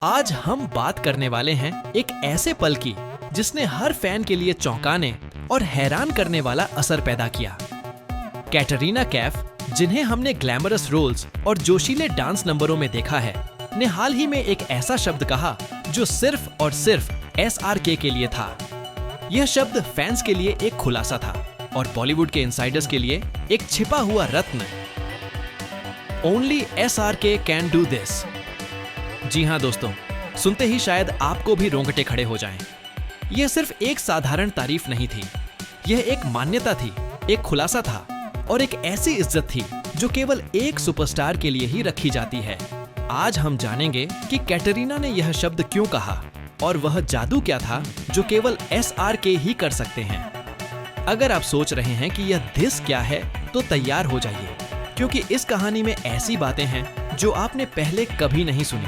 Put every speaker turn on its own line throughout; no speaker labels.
आज हम बात करने वाले हैं एक ऐसे पल की जिसने हर फैन के लिए चौंकाने और हैरान करने वाला असर पैदा किया। कैटरीना कैफ, जिन्हें हमने ग्लैमरस रोल्स और जोशीले डांस नंबरों में देखा है, ने हाल ही में एक ऐसा शब्द कहा जो सिर्फ और सिर्फ SRK के लिए था। यह शब्द फैंस के लिए एक खुलासा था और बॉलीवुड के इनसाइडर्स के लिए एक छिपा हुआ रत्न। Only SRK can do this. जी हाँ दोस्तों, सुनते ही शायद आपको भी रोंगटे खड़े हो जाएं। यह सिर्फ एक साधारण तारीफ नहीं थी, यह एक मान्यता थी, एक खुलासा था और एक ऐसी इज्जत थी जो केवल एक सुपरस्टार के लिए ही रखी जाती है। आज हम जानेंगे कि कैटरीना ने यह शब्द क्यों कहा और वह जादू क्या था जो केवल SRK ही कर सकते हैं। अगर आप सोच रहे हैं कि यह दिस क्या है, तो तैयार हो जाइए, क्योंकि इस कहानी में ऐसी बातें हैं जो आपने पहले कभी नहीं सुनी।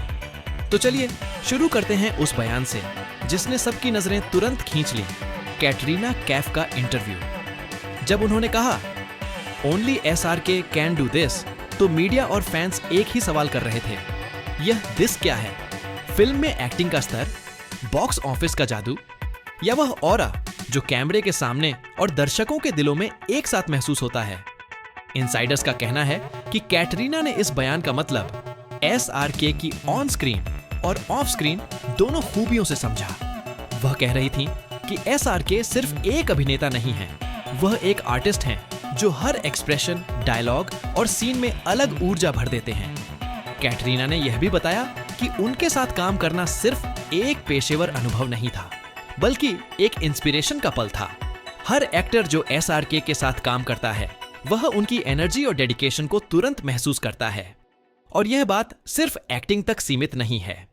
तो चलिए शुरू करते हैं उस बयान से जिसने सबकी नजरें तुरंत खींच ली, कैटरीना कैफ का इंटरव्यू। जब उन्होंने कहा only SRK can do this, तो मीडिया और फैंस एक ही सवाल कर रहे थे, यह दिस क्या है? फिल्म में एक्टिंग का स्तर, बॉक्स ऑफिस का जादू, या वह ऑरा जो कैमरे के सामने और दर्शकों के दिलों में एक साथ महसूस होता है। इनसाइडर्स का कहना है कि कैटरीना ने इस बयान का मतलब SRK की ऑन स्क्रीन और ऑफ स्क्रीन दोनों खूबियों से समझा। वह कह रही थी कि SRK सिर्फ एक अभिनेता नहीं है, वह एक आर्टिस्ट हैं जो हर एक्सप्रेशन, डायलॉग और सीन में अलग ऊर्जा भर देते हैं। कैटरीना ने यह भी बताया कि उनके साथ काम करना सिर्फ एक पेशेवर अनुभव नहीं था, बल्कि एक इंस्पिरेशन का पल था। हर एक्टर जो SRK के साथ काम करता है, वह उनकी एनर्जी और डेडिकेशन को तुरंत महसूस करता है। और यह बात सिर्फ एक्टिंग तक सीमित नहीं है।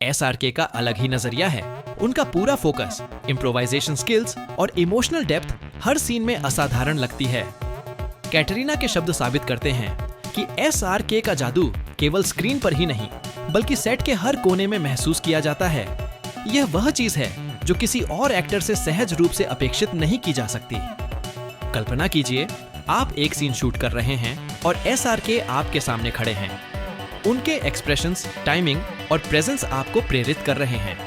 SRK का अलग ही नजरिया है। उनका पूरा फोकस, इम्प्रोवाइजेशन स्किल्स और इमोशनल डेप्थ हर सीन में असाधारण लगती है। कैटरीना के शब्द साबित करते हैं कि SRK का जादू केवल स्क्रीन पर ही नहीं, बल्कि सेट के हर कोने में महसूस किया जाता है। यह वह चीज है जो किसी और एक्टर से सहज रूप से अपेक्षित नहीं की जा सकती। कल्पना कीजिए, आप एक सीन शूट कर रहे हैं और SRK आपके सामने खड़े हैं। उनके एक्सप्रेशंस, टाइमिंग और प्रेजेंस आपको प्रेरित कर रहे हैं।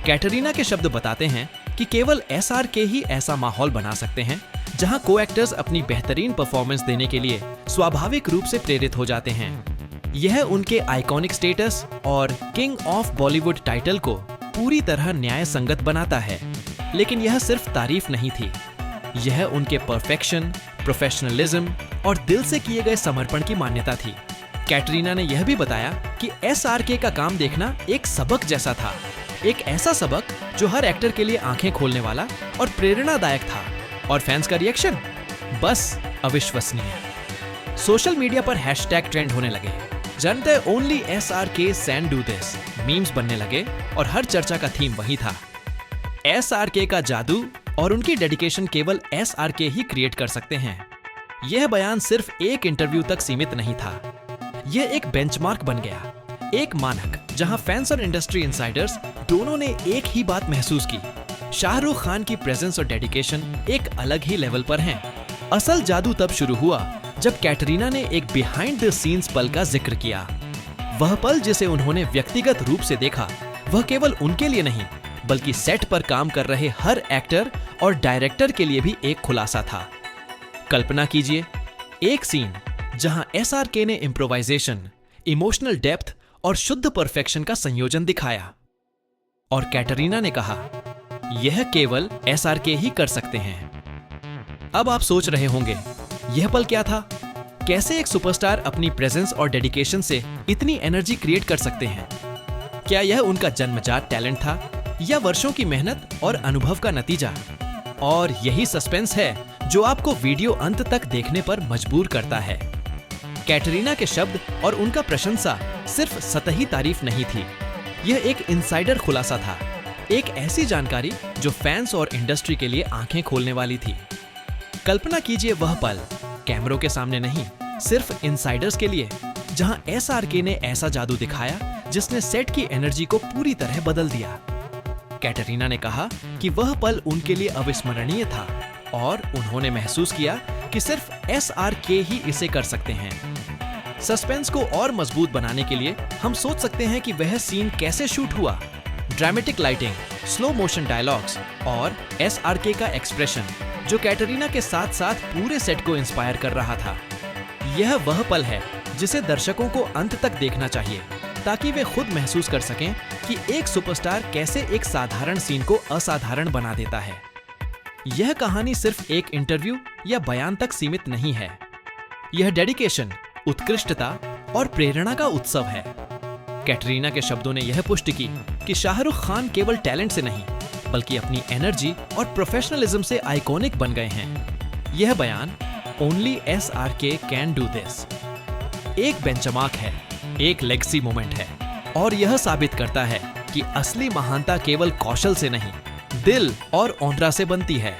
कैटरीना के शब्द बताते हैं कि केवल SRK ही ऐसा माहौल बना सकते हैं जहां को-एक्टर्स अपनी बेहतरीन परफॉर्मेंस देने के लिए स्वाभाविक रूप से प्रेरित हो जाते हैं। यह उनके आइकॉनिक स्टेटस और किंग ऑफ बॉलीवुड टाइटल को पूरी तरह न्याय संगत बनाता है। लेकिन यह सिर्फ तारीफ नहीं थी, यह उनके परफेक्शन, प्रोफेशनलिज्म और दिल से किए गए समर्पण की मान्यता थी। कैटरीना ने यह भी बताया कि SRK का काम देखना एक सबक जैसा था, एक ऐसा सबक जो हर एक्टर के लिए आंखें खोलने वाला और प्रेरणादायक था। और फैंस का रिएक्शन बस अविश्वसनीय। सोशल मीडिया पर हैशटैग ट्रेंड होने लगे, जानते हैं only SRK can do this, memes बनने लगे और हर चर्चा का थीम वही था, SRK का जादू और उनकी डेडिकेशन केवल SRK ही क्रिएट कर सकते हैं। यह बयान सिर्फ एक इंटरव्यू तक सीमित नहीं था, यह एक बेंचमार्क बन गया, एक मानक जहां फैंस और इंडस्ट्री इनसाइडर्स दोनों ने एक ही बात महसूस की, शाहरुख खान की प्रेजेंस और डेडिकेशन एक अलग ही लेवल पर हैं। असल जादू तब शुरू हुआ जब कैटरीना ने एक बिहाइंड द सीन्स पल का जिक्र किया। वह पल जिसे उन्होंने व्यक्तिगत रूप से देखा, वह केवल उनके लिए नहीं, बल्कि सेट पर काम कर रहे हर एक्टर और डायरेक्टर के लिए भी एक खुलासा था। कल्पना कीजिए, एक सीन जहां SRK ने इम्प्रोवाइजेशन, इमोशनल डेप्थ और शुद्ध परफेक्शन का संयोजन दिखाया और कैटरीना ने कहा, यह केवल SRK ही कर सकते हैं। अब आप सोच रहे होंगे, यह पल क्या था? कैसे एक सुपरस्टार अपनी प्रेजेंस और डेडिकेशन से इतनी एनर्जी क्रिएट कर सकते हैं? क्या यह उनका जन्मजात टैलेंट था या वर्षों की मेहनत और अनुभव का नतीजा? और यही सस्पेंस है जो आपको वीडियो अंत तक देखने पर मजबूर करता है। कैटरीना के शब्द और उनका प्रशंसा सिर्फ सतही तारीफ नहीं थी, यह एक इनसाइडर खुलासा था, एक ऐसी जानकारी जो फैंस और इंडस्ट्री के लिए आंखें खोलने वाली थी। कल्पना कीजिए वह पल, कैमरों के सामने नहीं, सिर्फ इनसाइडर्स के लिए, जहां SRK ने ऐसा जादू दिखाया जिसने सेट की एनर्जी को पूरी तरह बदल दिया। कैटरीना ने कहा कि वह पल उनके लिए अविस्मरणीय था और उन्होंने महसूस किया कि सिर्फ SRK ही इसे कर सकते हैं। सस्पेंस को और मजबूत बनाने के लिए हम सोच सकते हैं कि वह सीन कैसे शूट हुआ। Dramatic lighting, slow motion dialogues और SRK का एक्सप्रेशन जो कैटरीना के साथ साथ पूरे सेट को इंस्पायर कर रहा था। यह वह पल है जिसे दर्शकों को अंत तक देखना चाहिए ताकि वे खुद महसूस कर सकें कि एक सुपरस्टार कैसे एक साधारण सीन को असाधारण बना देता है। यह कहानी सिर्फ एक इंटरव्यू या बयान तक सीमित नहीं है। यह डेडिकेशन, उत्कृष्टता और प्रेरणा का उत्सव है। कैटरीना के शब्दों ने यह पुष्टि की कि शाहरुख खान केवल टैलेंट से नहीं बल्कि अपनी एनर्जी और प्रोफेशनलिज्म से आइकॉनिक बन गए हैं। यह बयान only SRK can do this एक बेंचमार्क है, एक लेगेसी मोमेंट है और यह साबित करता है कि असली महानता केवल कौशल से नहीं, दिल और औंदरा से बनती है।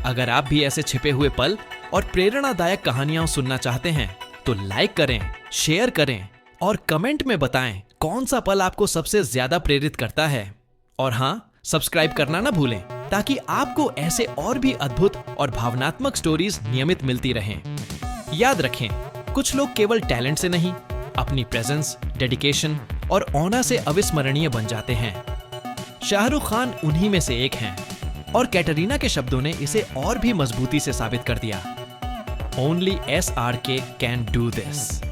अगर आप भी ऐसे छिपे हुए पल और प्रेरणादायक कहानियां सुनना चाहते हैं तो लाइक करें, शेयर करें और कमेंट में बताएं कौन सा पल आपको सबसे ज्यादा प्रेरित करता है। और हाँ, सब्सक्राइब करना ना भूलें ताकि आपको ऐसे और भी अद्भुत और भावनात्मक स्टोरीज नियमित मिलती रहें। याद रखें, कुछ लोग केवल टैलेंट से नहीं, अपनी प्रेजेंस, डेडिकेशन और ऑनर से अविस्मरणीय बन जाते हैं। शाहरुख खान उन्हीं में से एक हैं और कैटरीना के शब्दों ने इसे और भी मजबूती से साबित कर दिया। Only SRK can do this.